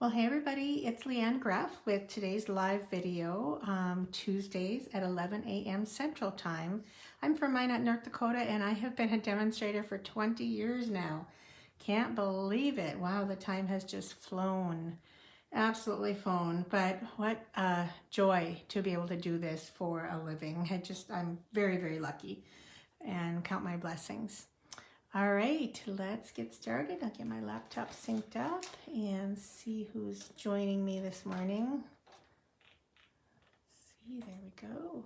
Well, hey everybody, it's Leanne Greff with today's live video, Tuesdays at 11 a.m. Central Time. I'm from Minot, North Dakota, and I have been a demonstrator for 20 years now. Can't believe it. Wow, the time has just flown. Absolutely flown. But what a joy to be able to do this for a living. I'm very, very lucky and count my blessings. All right, let's get started. I'll get my laptop synced up and see who's joining me this morning. See, there we go.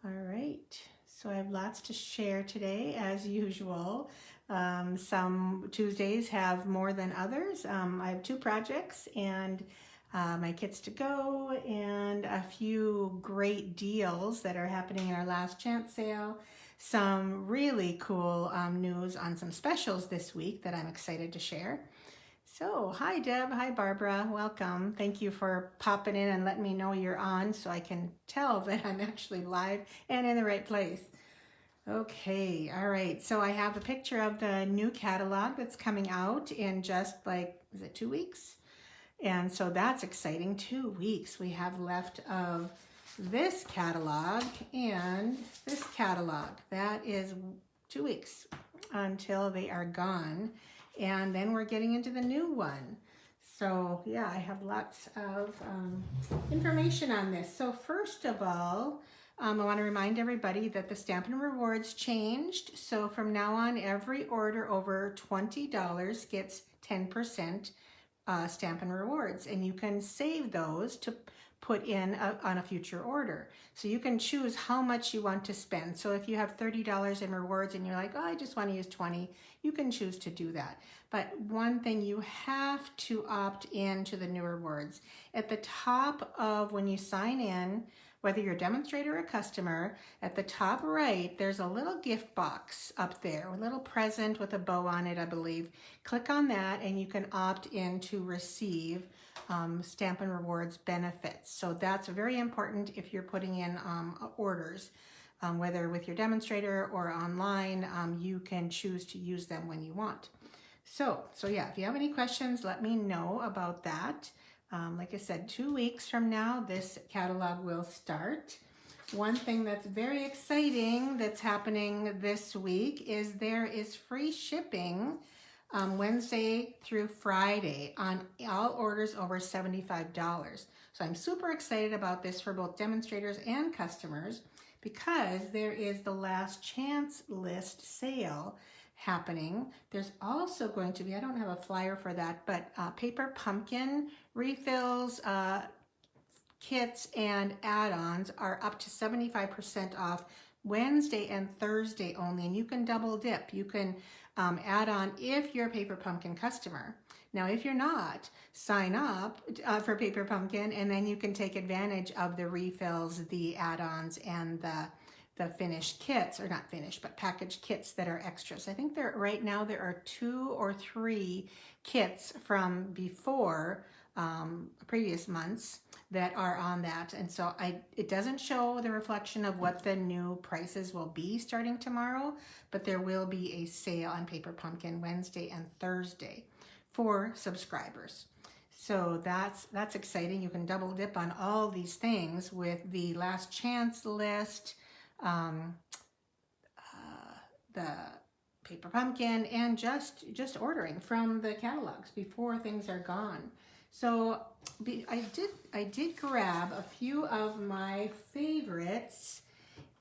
All right, so I have lots to share today, as usual. Some Tuesdays have more than others. I have two projects and my kits to go and a few great deals that are happening in our last chance sale. Some really cool news on some specials this week that I'm excited to share. So, hi Deb, hi Barbara, welcome. Thank you for popping in and letting me know you're on so I can tell that I'm actually live and in the right place. Okay, all right, so I have a picture of the new catalog that's coming out in just is it 2 weeks? And so that's exciting, 2 weeks we have left of this catalog and this catalog. That is 2 weeks until they are gone. And then we're getting into the new one. So yeah, I have lots of information on this. So first of all, I want to remind everybody that the Stampin' Rewards changed. So from now on, every order over $20 gets 10% Stampin' Rewards. And you can save those to put in on a future order. So you can choose how much you want to spend. So if you have $30 in rewards and you're like, oh, I just want to use 20, you can choose to do that. But one thing, you have to opt in to the new rewards. At the top of when you sign in, whether you're a demonstrator or a customer, at the top right, there's a little gift box up there, a little present with a bow on it, I believe. Click on that and you can opt in to receive Stampin' Rewards benefits. So that's very important if you're putting in orders, whether with your demonstrator or online, you can choose to use them when you want. So yeah, if you have any questions, let me know about that. Like I said, 2 weeks from now, this catalog will start. One thing that's very exciting that's happening this week is there is free shipping Wednesday through Friday on all orders over $75. So I'm super excited about this for both demonstrators and customers because there is the last chance list sale happening. There's also going to be, I don't have a flyer for that, but paper pumpkin refills, kits, and add-ons are up to 75% off Wednesday and Thursday only, and you can double dip. You can add on if you're a Paper Pumpkin customer. Now, if you're not, sign up for Paper Pumpkin, and then you can take advantage of the refills, the add-ons, and the finished kits, or not finished, but packaged kits that are extras. I think right now there are 2 or 3 kits from before previous months that are on that, and so it doesn't show the reflection of what the new prices will be starting tomorrow, but there will be a sale on Paper Pumpkin Wednesday and Thursday for subscribers. So that's exciting. You can double dip on all these things with the last chance list, the Paper Pumpkin, and just ordering from the catalogs before things are gone. So I did grab a few of my favorites,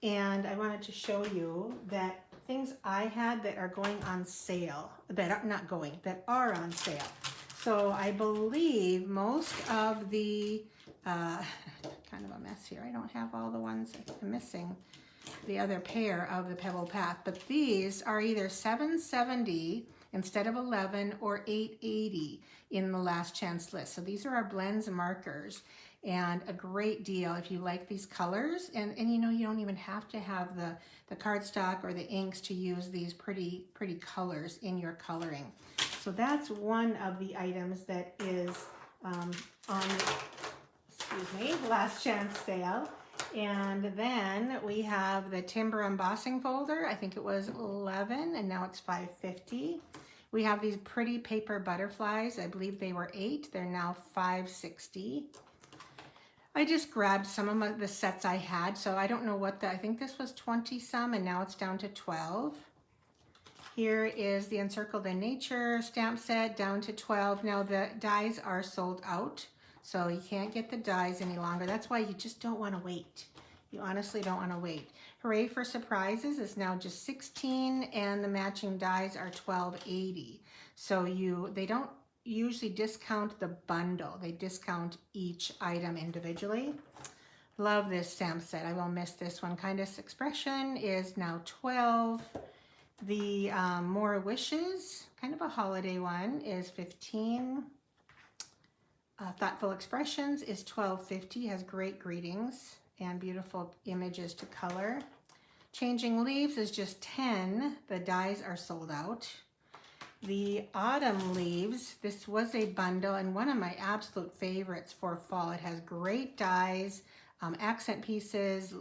and I wanted to show you that things I had that are going on sale, that are on sale. So I believe most of the, kind of a mess here. I don't have all the ones. I'm missing the other pair of the Pebble Path, but these are either $7.70 instead of $11 or $8.80 in the last chance list. So these are our blends markers, and a great deal if you like these colors. And you know, you don't even have to have the cardstock or the inks to use these pretty colors in your coloring. So that's one of the items that is on, last chance sale. And then we have the timber embossing folder. I think it was $11 and now it's $5.50. We have these pretty paper butterflies. I believe they were 8. They're now $5.60. I just grabbed some of the sets I had, so I don't know what I think this was 20 some, and now it's down to 12. Here is the Encircled in Nature stamp set, down to 12. Now the dies are sold out, so you can't get the dies any longer. That's why you just don't want to wait. You honestly don't want to wait. Hooray for Surprises is now just 16, and the matching dies are $12.80. So they don't usually discount the bundle. They discount each item individually. Love this stamp set. I will miss this one. Kindest Expression is now 12. The More Wishes, kind of a holiday one, is 15. Thoughtful Expressions is $12.50. Has great greetings and beautiful images to color. Changing Leaves is just 10. The dies are sold out. The Autumn Leaves, this was a bundle and one of my absolute favorites for fall. It has great dies, accent pieces,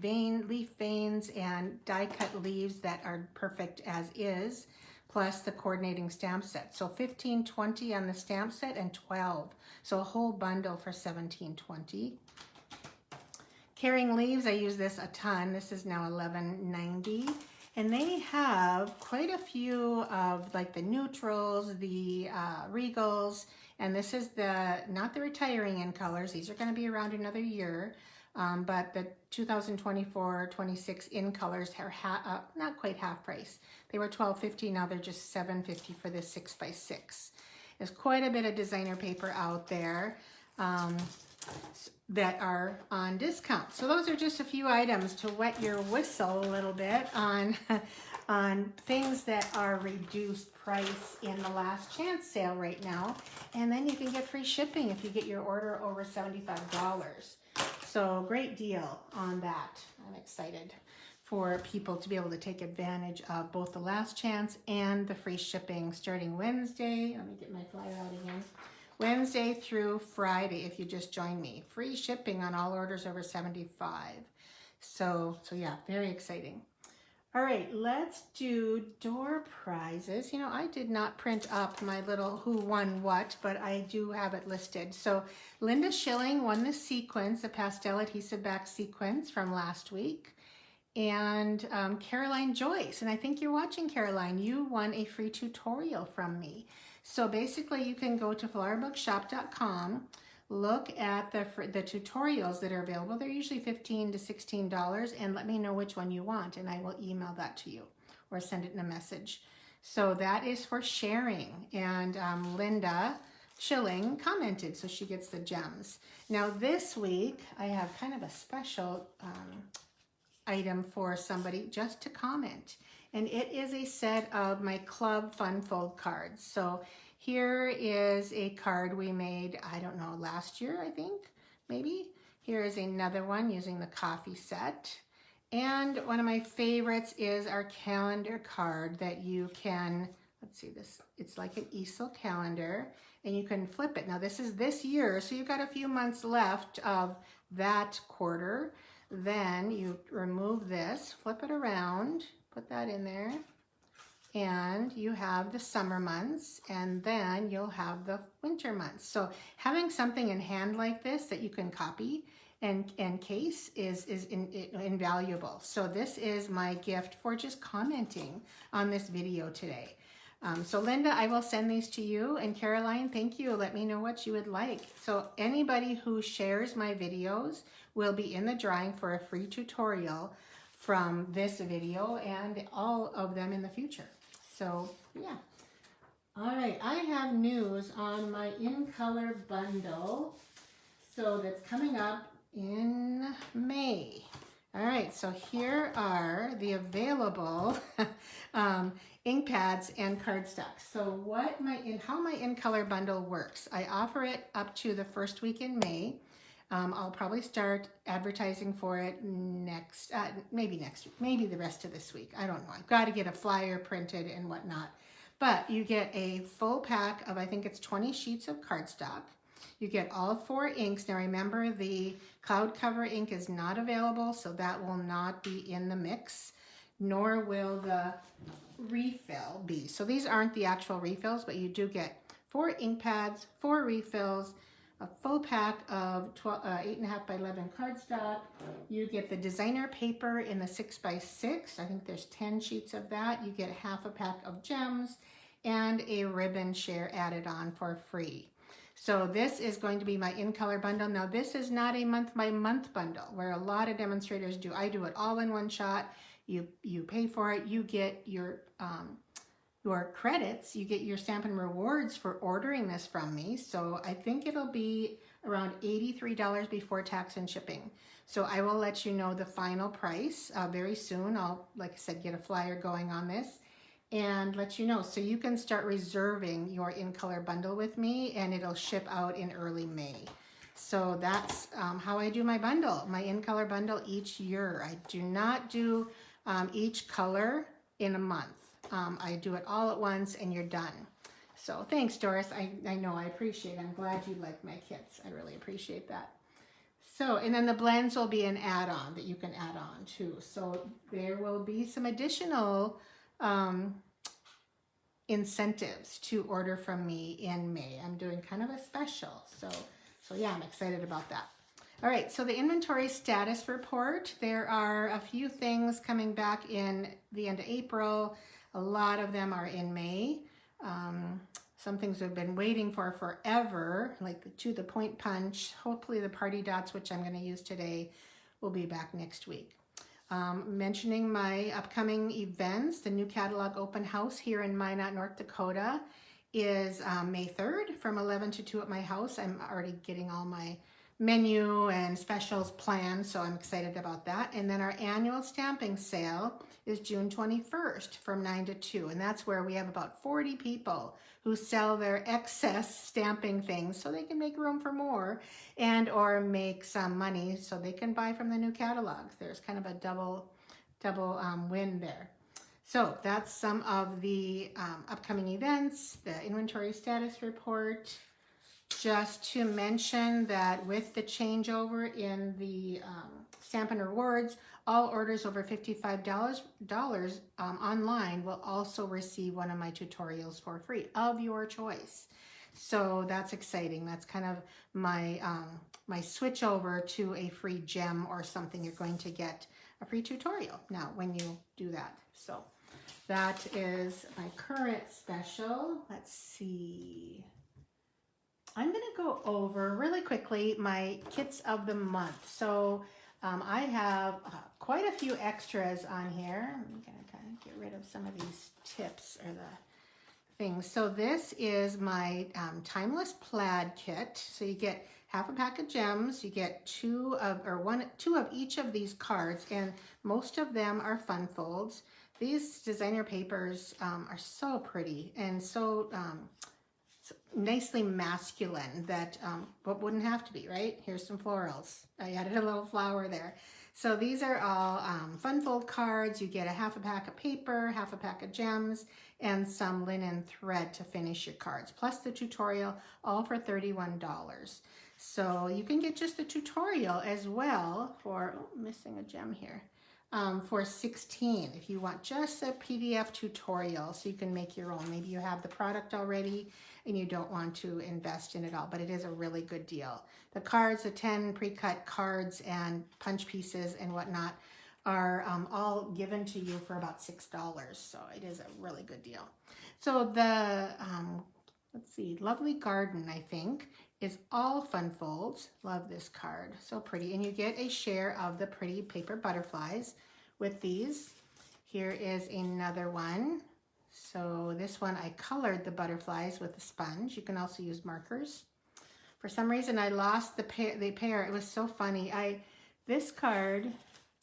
leaf veins, and die cut leaves that are perfect as is, plus the coordinating stamp set. So $15.20 on the stamp set and 12. So a whole bundle for $17.20. Caring Leaves, I use this a ton. This is now $11.90. And they have quite a few of like the neutrals, the regals, and this is not the retiring in colors. These are going to be around another year, but the 2024-26 in colors are not quite half price. They were $12.50, now they're just $7.50 for this 6x6. There's quite a bit of designer paper out there that are on discount. So those are just a few items to wet your whistle a little bit on things that are reduced price in the last chance sale right now. And then you can get free shipping if you get your order over $75. So great deal on that. I'm excited for people to be able to take advantage of both the last chance and the free shipping starting Wednesday. Let me get my flyer out again. Wednesday through Friday, if you just join me. Free shipping on all orders over $75. So yeah, very exciting. All right, let's do door prizes. You know, I did not print up my little who won what, but I do have it listed. So Linda Schilling won the sequence, a pastel adhesive back sequence from last week. And Caroline Joyce, and I think you're watching, Caroline, you won a free tutorial from me. So basically you can go to flowerbookshop.com, look at the tutorials that are available. They're usually $15 to $16, and let me know which one you want, and I will email that to you or send it in a message. So that is for sharing, and Linda Schilling commented, so she gets the gems. Now this week I have kind of a special item for somebody just to comment. And it is a set of my Club Fun Fold cards. So here is a card we made, I don't know, last year, I think, maybe. Here is another one using the coffee set. And one of my favorites is our calendar card that you can, let's see this, it's like an easel calendar, and you can flip it. Now this is this year, so you've got a few months left of that quarter. Then you remove this, flip it around, put that in there, and you have the summer months, and then you'll have the winter months. So having something in hand like this that you can copy and case is invaluable. So this is my gift for just commenting on this video today. So Linda, I will send these to you, and Caroline, thank you. Let me know what you would like. So anybody who shares my videos will be in the drawing for a free tutorial from this video and all of them in the future. So yeah. All right, I have news on my In Color bundle. So that's coming up in May. All right, so here are the available ink pads and cardstock. So how my In Color bundle works, I offer it up to the first week in May. I'll probably start advertising for it maybe next week, maybe the rest of this week. I don't know. I've got to get a flyer printed and whatnot. But you get a full pack of, I think it's 20 sheets of cardstock. You get all 4 inks. Now remember, the cloud cover ink is not available, so that will not be in the mix. nor will the refill be. So these aren't the actual refills, but you do get 4 ink pads, 4 refills, a full pack of 8.5 by 11 cardstock. You get the designer paper in the 6 by 6. I think there's 10 sheets of that. You get half a pack of gems and a ribbon share added on for free. So this is going to be my in color bundle. Now this is not a month by month bundle where a lot of demonstrators do. I do it all in one shot. You pay for it. You get your credits. You get your Stampin' Rewards for ordering this from me. So I think it'll be around $83 before tax and shipping. So I will let you know the final price very soon. I'll, like I said, get a flyer going on this and let you know. So you can start reserving your in color bundle with me and it'll ship out in early May. So that's how I do my bundle, my in color bundle each year. I do not do each color in a month. I do it all at once and you're done. So thanks, Doris. I know, I appreciate it. I'm glad you like my kits. I really appreciate that. So, and then the blends will be an add-on that you can add on too. So there will be some additional incentives to order from me in May. I'm doing kind of a special. So yeah, I'm excited about that. All right, so the inventory status report. There are a few things coming back in the end of April. A lot of them are in May. Some things we've been waiting for forever, like the To The Point Punch. Hopefully the party dots, which I'm going to use today, will be back next week. Mentioning my upcoming events, the new catalog open house here in Minot, North Dakota is May 3rd from 11 to 2 at my house. I'm already getting all my menu and specials planned, so I'm excited about that. And then our annual stamping sale is June 21st from 9 to 2, and that's where we have about 40 people who sell their excess stamping things so they can make room for more and or make some money so they can buy from the new catalogs. There's kind of a double win there. So that's some of the upcoming events, the inventory status report. Just to mention that with the changeover in the Stampin' Rewards, all orders over $55 online will also receive one of my tutorials for free of your choice. So that's exciting. That's kind of my my switch over to a free gem or something. You're going to get a free tutorial now when you do that. So that is my current special. Let's see. I'm going to go over really quickly my kits of the month. So I have quite a few extras on here. I'm going to kind of get rid of some of these tips or the things. So this is my Timeless Plaid kit. So you get half a pack of gems. You get two of each of these cards, and most of them are fun folds. These designer papers are so pretty and so nicely masculine that what wouldn't have to be, right? Here's some florals. I added a little flower there. So these are all fun fold cards. You get a half a pack of paper, half a pack of gems, and some linen thread to finish your cards, plus the tutorial, all for $31. So you can get just the tutorial as well for, oh, missing a gem here, for $16 if you want just a PDF tutorial so you can make your own. Maybe you have the product already and you don't want to invest in it all, but it is a really good deal. The cards, the 10 pre-cut cards and punch pieces and whatnot are all given to you for about $6, so it is a really good deal. So the, let's see, Lovely Garden, I think, is all fun folds. Love this card, so pretty. And you get a share of the pretty paper butterflies with these. Here is another one. So this one I colored the butterflies with a sponge. You can also use markers. For some reason I lost the pair. It was so funny. This card,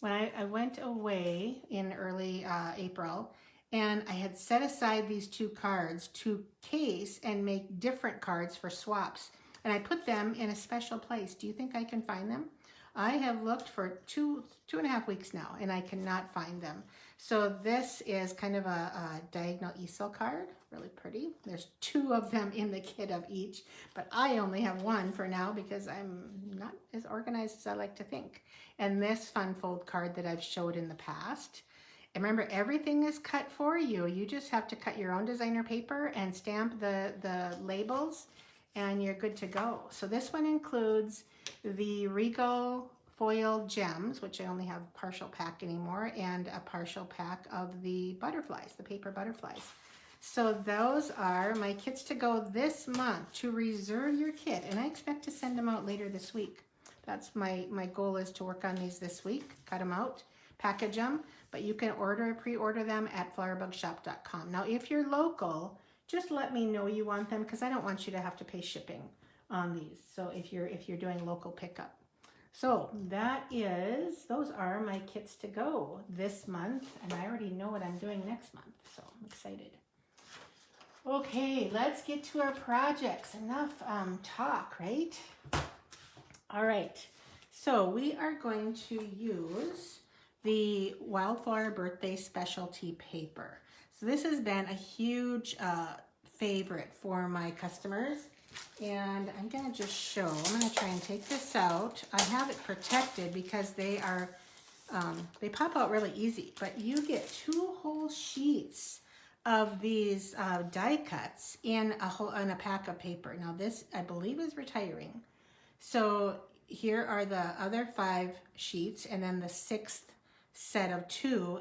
when I went away in early April, and I had set aside these two cards to case and make different cards for swaps. And I put them in a special place. Do you think I can find them? I have looked for two and a half weeks now, and I cannot find them. So this is kind of a diagonal easel card, really pretty. There's 2 of them in the kit of each, but I only have 1 for now because I'm not as organized as I like to think. And this fun fold card that I've showed in the past. And remember, everything is cut for you. You just have to cut your own designer paper and stamp the labels, and you're good to go. So this one includes the Rigo foil gems, which I only have a partial pack anymore, and a partial pack of the butterflies, the paper butterflies. So those are my kits to go this month to reserve your kit, and I expect to send them out later this week. That's my goal, is to work on these this week, cut them out, package them, but you can pre-order them at flowerbugshop.com. Now, if you're local, just let me know you want them, because I don't want you to have to pay shipping on these. So if you're doing local pickup. So those are my kits to go this month, and I already know what I'm doing next month, so I'm excited. Okay, let's get to our projects. Enough talk, right? All right, so we are going to use the Wildflower Birthday specialty paper. So this has been a huge favorite for my customers, and I'm gonna just show. I'm gonna try and take this out. I have it protected because they pop out really easy, but you get 2 whole sheets of these die cuts in a pack of paper. Now this, I believe, is retiring. So here are the other 5 sheets, and then the 6th set of 2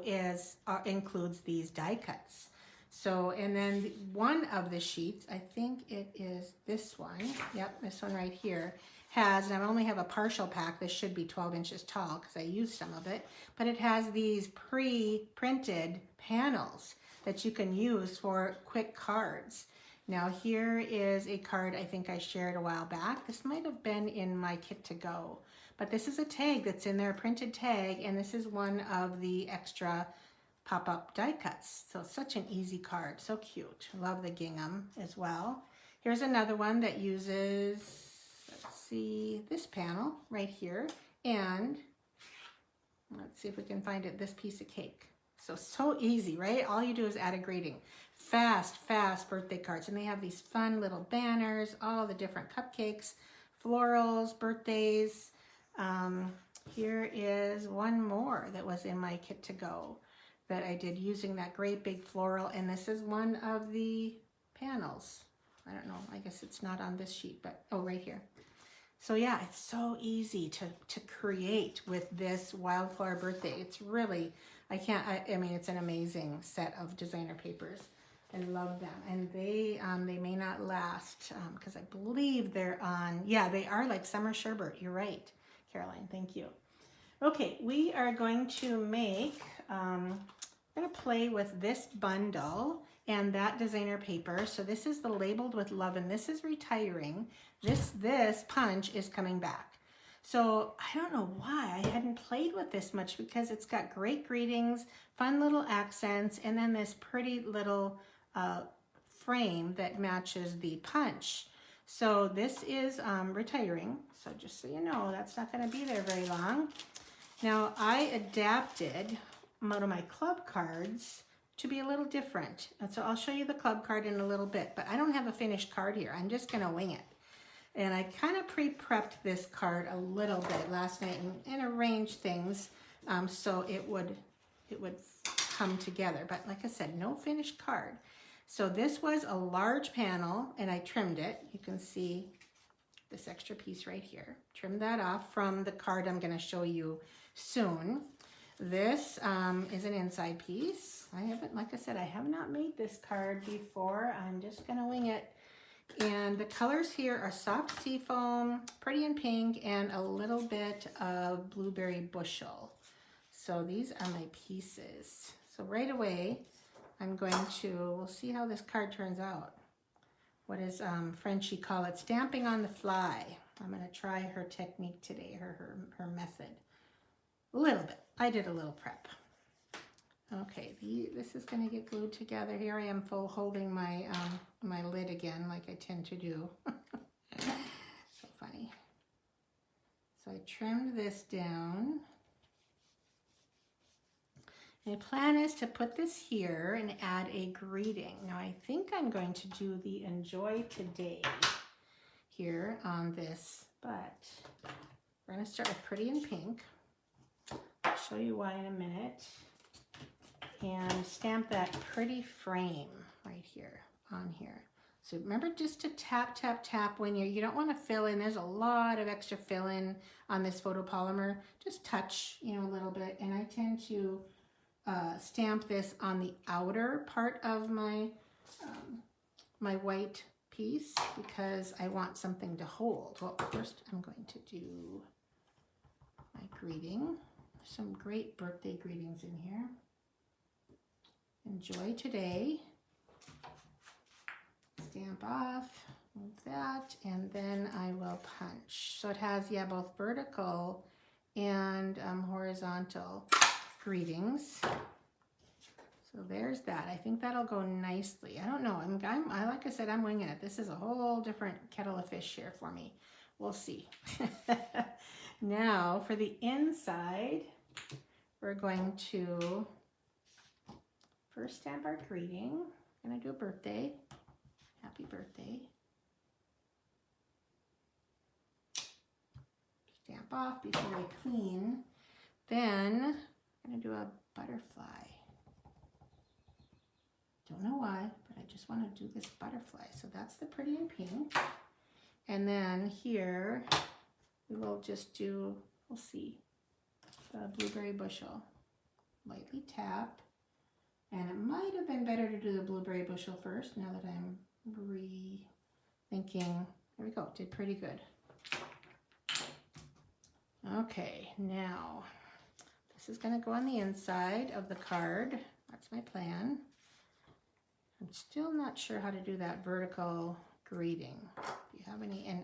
includes these die cuts. So, and then one of the sheets, I think it is this one. Yep, this one right here has, and I only have a partial pack. This should be 12 inches tall because I used some of it, but it has these pre-printed panels that you can use for quick cards. Now here is a card I think I shared a while back. This might have been in my kit to go, but this is a tag that's in there, a printed tag, and this is one of the extra pop-up die cuts. So it's such an easy card, so cute. Love the gingham as well. Here's another one that uses, let's see, this panel right here, and let's see if we can find it, this piece of cake. So easy, right? All you do is add a greeting. Fast birthday cards. And they have these fun little banners, all the different cupcakes, florals, birthdays. Here is one more that was in my kit to go that I did using that great big floral. And this is one of the panels. I don't know, I guess it's not on this sheet, but oh, right here. So yeah, it's so easy to create with this Wildflower Birthday. It's really, I mean, it's an amazing set of designer papers. I love them, and they may not last because I believe they're on, yeah, they are like summer sherbet. You're right, Caroline, thank you. Okay, we are going to make, I'm gonna play with this bundle and that designer paper. So this is the Labeled with Love, and this is retiring. This punch is coming back. So I don't know why I hadn't played with this much, because it's got great greetings, fun little accents, and then this pretty little frame that matches the punch. So this is retiring. So just so you know, that's not going to be there very long. Now I adapted one of my club cards to be a little different. And so I'll show you the club card in a little bit, but I don't have a finished card here. I'm just going to wing it. And I kind of pre-prepped this card a little bit last night and arranged things so it would come together. But like I said, no finished card. So this was a large panel, and I trimmed it. You can see this extra piece right here. Trim that off from the card I'm going to show you soon. This is an inside piece. I haven't, like I said, I have not made this card before. I'm just going to wing it. And the colors here are soft seafoam, pretty in pink, and a little bit of blueberry bushel. So these are my pieces. So right away, I'm going to, we'll see how this card turns out. What is Frenchie call it? Stamping on the fly. I'm going to try her technique today, her method. A little bit. I did a little prep. Okay, this is going to get glued together. Here I am holding my my lid again, like I tend to do. So funny. So I trimmed this down. My plan is to put this here and add a greeting. Now I think I'm going to do the Enjoy Today here on this, but we're going to start with Pretty in Pink. I'll show you why in a minute. and stamp that pretty frame right here on here. So remember just to tap, tap, tap when you don't want to fill in. There's a lot of extra fill in on this photopolymer. Just touch, you know, a little bit. And I tend to stamp this on the outer part of my my white piece because I want something to hold. Well, first I'm going to do my greeting. Some great birthday greetings in here. Enjoy today. Stamp off, move that, and then I will punch. So it has, yeah, both vertical and horizontal greetings. So there's that. I think that'll go nicely. I don't know. I like I said, I'm winging it. This is a whole different kettle of fish here for me. We'll see. Now for the inside, we're going to first stamp our greeting. I'm going to do a birthday. Happy birthday. Stamp off before I clean. Then I'm going to do a butterfly. Don't know why, but I just want to do this butterfly. So that's the pretty in pink. And then here we will just do, we'll see, the blueberry bushel. Lightly tap. And it might have been better to do the blueberry bushel first now that I'm rethinking. There we go, did pretty good. Okay, now this is going to go on the inside of the card. That's my plan. I'm still not sure how to do that vertical greeting. If you have any, and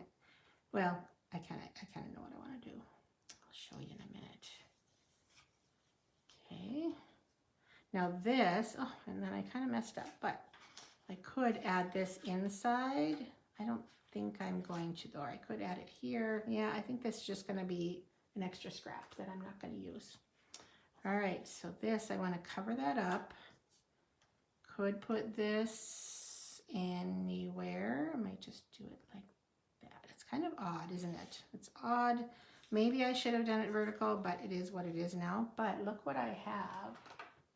well, I kind of know what I want to do. I'll show you in a minute. Okay. Now this, oh, and then I kind of messed up, but I could add this inside. I don't think I'm going to though. I could add it here. Yeah, I think this is just going to be an extra scrap that I'm not going to use. All right, so this, I want to cover that up. Could put this anywhere. I might just do it like that. It's kind of odd, isn't it? It's odd. Maybe I should have done it vertical, but it is what it is now. But look what I have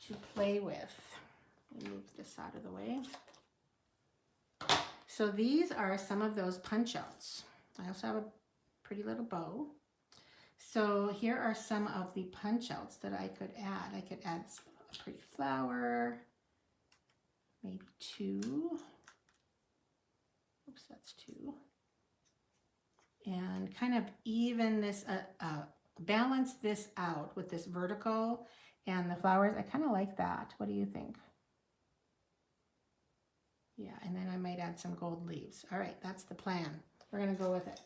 to play with. Let me move this out of the way. So these are some of those punch outs. I also have a pretty little bow. So here are some of the punch outs that I could add. I could add a pretty flower, maybe two. Oops, that's two. And kind of even this, balance this out with this vertical and the flowers. I kind of like that. What do you think? Yeah, and then I might add some gold leaves. All right, that's the plan. We're going to go with it.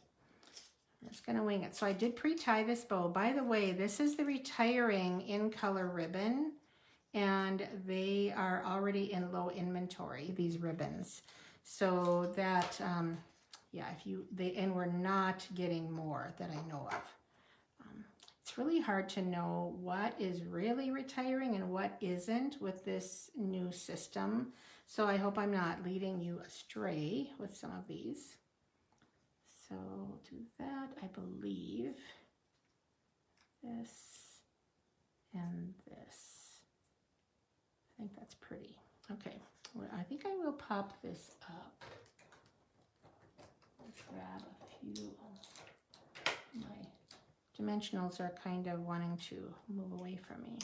I'm just going to wing it. So I did pre-tie this bow. By the way, this is the retiring in color ribbon, and they are already in low inventory, these ribbons. So that, yeah, and we're not getting more that I know of. It's really hard to know what is really retiring and what isn't with this new system. So I hope I'm not leading you astray with some of these. So we'll do that, I believe. This and this. I think that's pretty. Okay, well, I think I will pop this up. Let's grab a few. My dimensionals are kind of wanting to move away from me.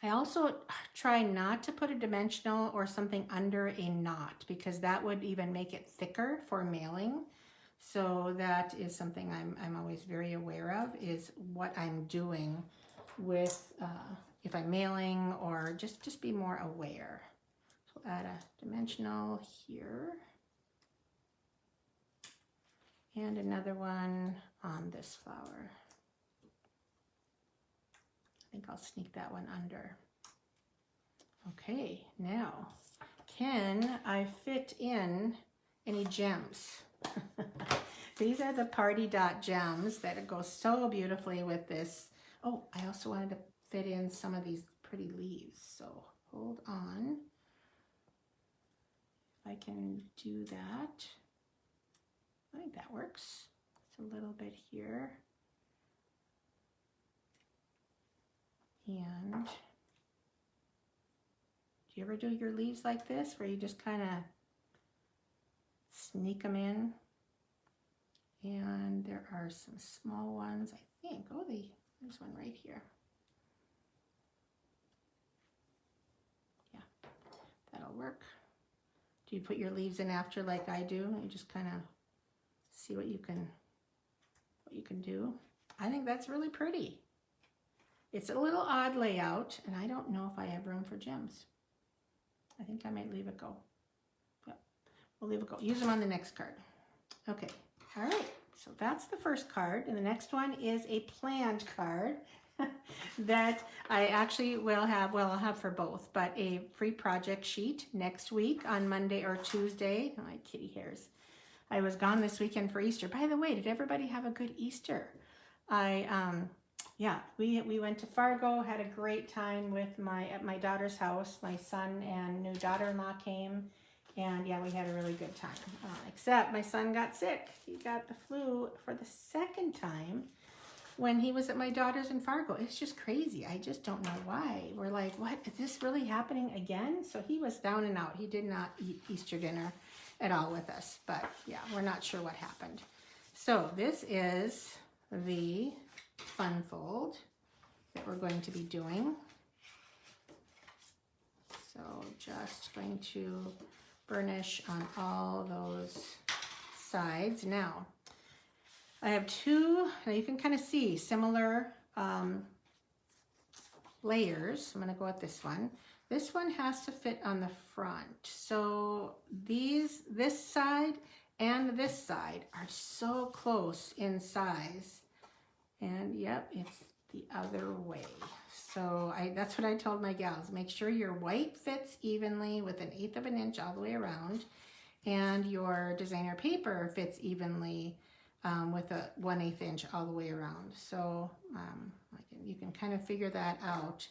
I also try not to put a dimensional or something under a knot because that would even make it thicker for mailing. So that is something I'm always very aware of, is what I'm doing with if I'm mailing, or just be more aware. So we'll add a dimensional here. And another one on this flower. I think I'll sneak that one under. Okay, now, can I fit in any gems? These are the party dot gems that go so beautifully with this. Oh, I also wanted to fit in some of these pretty leaves, so hold on. If I can do that. I think that works. It's a little bit here. And do you ever do your leaves like this, where you just kind of sneak them in? And there are some small ones, I think. Oh, there's one right here. Yeah, that'll work. Do you put your leaves in after like I do? You just kind of see what you can do. I think that's really pretty. It's a little odd layout, and I don't know if I have room for gems. I think I might leave it go. Yep, we'll leave it go. Use them on the next card. Okay, all right. So that's the first card, and the next one is a planned card that I actually will have, well, I'll have for both, but a free project sheet next week on Monday or Tuesday. Oh, my kitty hairs. I was gone this weekend for Easter. By the way, did everybody have a good Easter? Yeah, we went to Fargo, had a great time with at my daughter's house. My son and new daughter-in-law came, and yeah, we had a really good time. Except my son got sick. He got the flu for the second time when he was at my daughter's in Fargo. It's just crazy. I just don't know why. We're like, what? Is this really happening again? So he was down and out. He did not eat Easter dinner at all with us, but yeah, we're not sure what happened. So this is the fun fold that we're going to be doing. So just going to burnish on all those sides. Now I have two, now you can kind of see similar layers. I'm going to go with this one. This one has to fit on the front. So this side and this side are so close in size. And yep, it's the other way. So that's what I told my gals. Make sure your white fits evenly with 1/8 of an inch all the way around, and your designer paper fits evenly with a 1/8 inch all the way around. So you can kind of figure that out.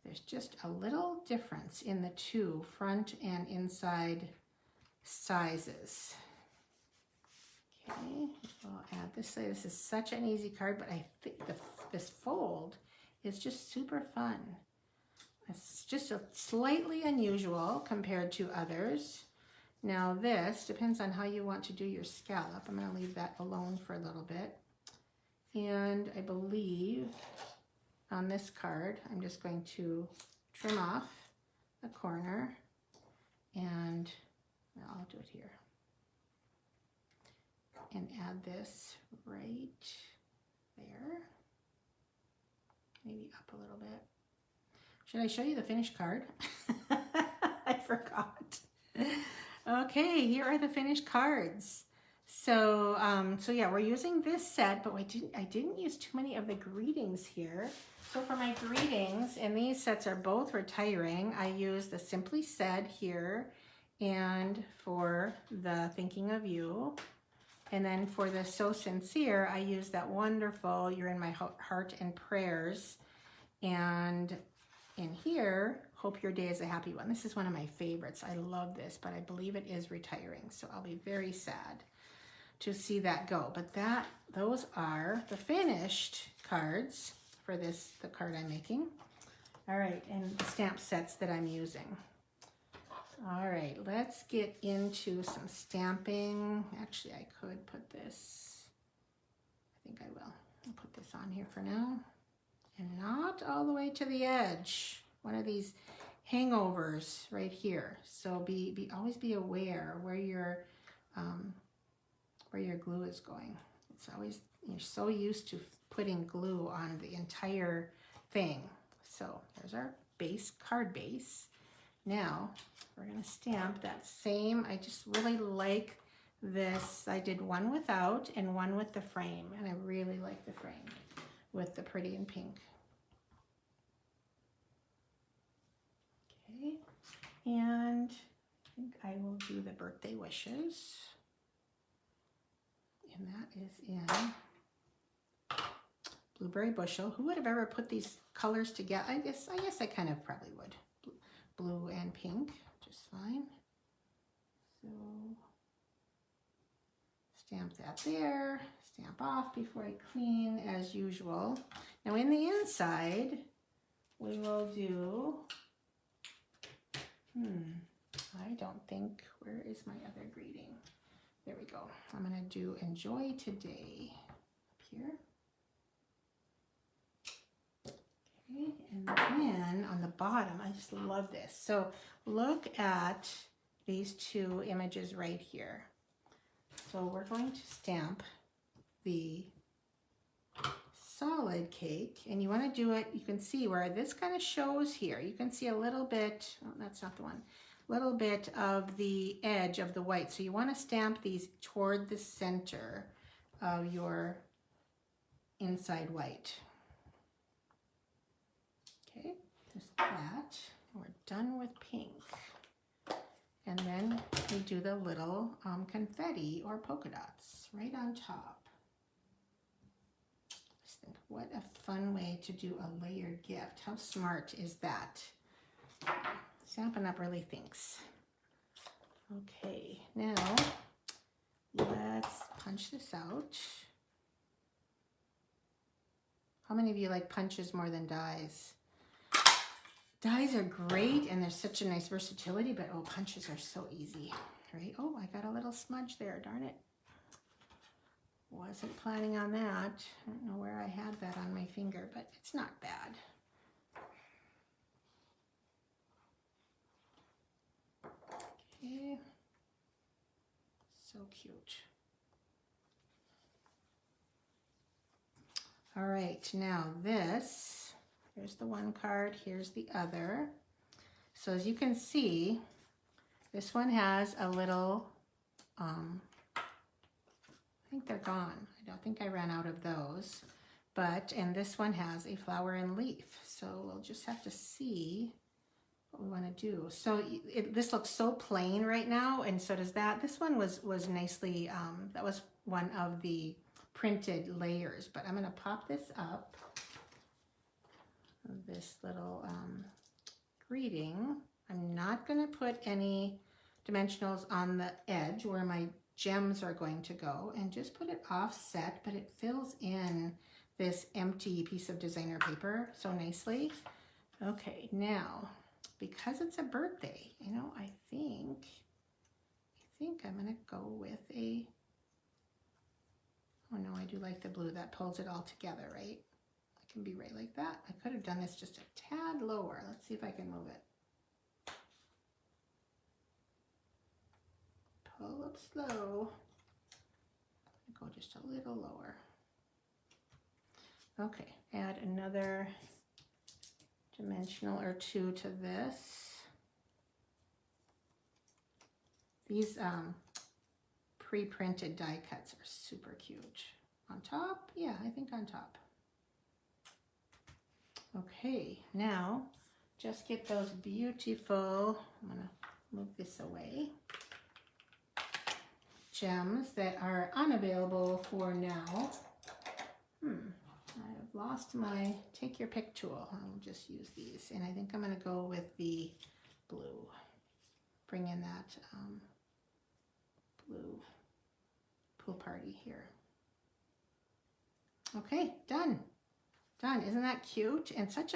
There's just a little difference in the two front and inside sizes. Okay, I'll add this. This is such an easy card, but I think this fold is just super fun. It's just slightly unusual compared to others. Now this depends on how you want to do your scallop. I'm going to leave that alone for a little bit. And I believe on this card, I'm just going to trim off the corner, and I'll do it here. And add this right there. Maybe up a little bit. Should I show you the finished card? I forgot. Okay, here are the finished cards. So, yeah, we're using this set, but I didn't use too many of the greetings here. So for my greetings, and these sets are both retiring, I use the Simply Said here, and for the Thinking of You. And then for the So Sincere, I use that wonderful You're in My Heart and Prayers. And in here, Hope Your Day is a Happy One. This is one of my favorites. I love this, but I believe it is retiring. So I'll be very sad to see that go. But those are the finished cards for the card I'm making. All right, and the stamp sets that I'm using. All right, let's get into some stamping. Actually, I could put this, I think I will. I'll put this on here for now. And not all the way to the edge. One of these hangovers right here. So always be aware where your glue is going. It's always, you're so used to putting glue on the entire thing. So there's our card base. Now we're going to stamp that same. I just really like this. I did one without and one with the frame, and I really like the frame with the pretty in pink. Okay, and I think I will do the birthday wishes, and that is in Blueberry Bushel. Who would have ever put these colors together? I guess I kind of probably would. Blue and pink, just fine. So stamp that there, stamp off before I clean as usual. Now in the inside, we will do, I don't think, where is my other greeting? There we go. I'm going to do enjoy today up here. Okay, and then on the bottom, I just love this. So look at these two images right here. So we're going to stamp the solid cake, and you want to do it, you can see where this kind of shows here. You can see a little bit, oh, that's not the one, little bit of the edge of the white. So you want to stamp these toward the center of your inside white. Okay, just that. We're done with pink. And then we do the little confetti or polka dots right on top. Just think, what a fun way to do a layered gift. How smart is that? Stampin' Up! Really thinks. Okay, now let's punch this out. How many of you like punches more than dies? Dies are great and there's such a nice versatility, but oh, punches are so easy, right? Oh, I got a little smudge there, darn it. Wasn't planning on that. I don't know where I had that on my finger, but it's not bad. Okay, so cute. All right, now this, here's the one card, here's the other. So as you can see, this one has a little, I think they're gone. I don't think I ran out of those. But, and this one has a flower and leaf. So we'll just have to see what we want to do. So this looks so plain right now, and so does that. This one was nicely, that was one of the printed layers, but I'm going to pop this up, this little greeting. I'm not going to put any dimensionals on the edge where my gems are going to go, and just put it offset, but it fills in this empty piece of designer paper so nicely. Okay, now, because it's a birthday, you know, I think I'm going to go with a, oh no, I do like the blue. That pulls it all together, right? I can be right like that. I could have done this just a tad lower. Let's see if I can move it. Pull up slow. Go just a little lower. Okay, add another dimensional or two to this. These pre-printed die cuts are super cute. On top? Yeah, I think on top. Okay, now just get those beautiful, I'm gonna move this away, gems that are unavailable for now. I've lost my take your pick tool. I'll just use these, and I think I'm gonna go with the blue. Bring in that blue pool party here. Okay, done. Done. Isn't that cute? And such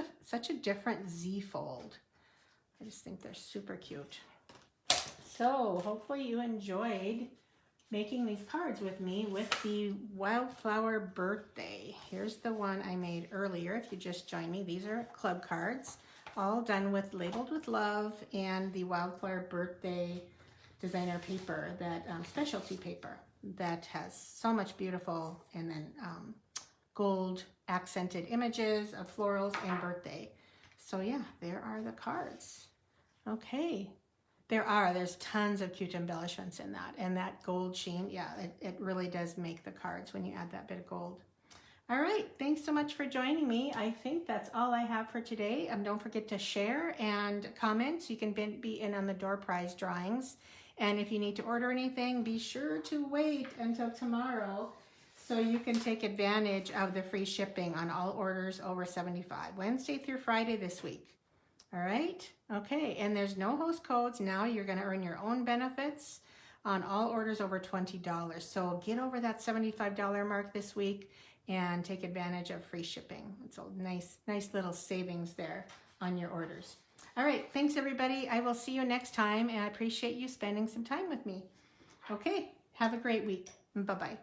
a different Z fold. I just think they're super cute. So hopefully you enjoyed making these cards with me with the Wildflower Birthday. Here's the one I made earlier if you just joined me. These are club cards, all done with labeled with love and the Wildflower Birthday designer paper, that specialty paper that has so much beautiful, and then gold accented images of florals and birthday. So yeah, there are the cards. Okay, there's tons of cute embellishments in that, and that gold sheen, yeah, it really does make the cards when you add that bit of gold. All right, thanks so much for joining me. I think that's all I have for today. Don't forget to share and comment so you can be in on the door prize drawings. And if you need to order anything, be sure to wait until tomorrow so you can take advantage of the free shipping on all orders over $75, Wednesday through Friday this week. All right, okay, and there's no host codes. Now you're gonna earn your own benefits on all orders over $20. So get over that $75 mark this week and take advantage of free shipping. It's a nice little savings there. on your orders. All right, thanks everybody. I will see you next time, and I appreciate you spending some time with me. Okay, have a great week. Bye-bye.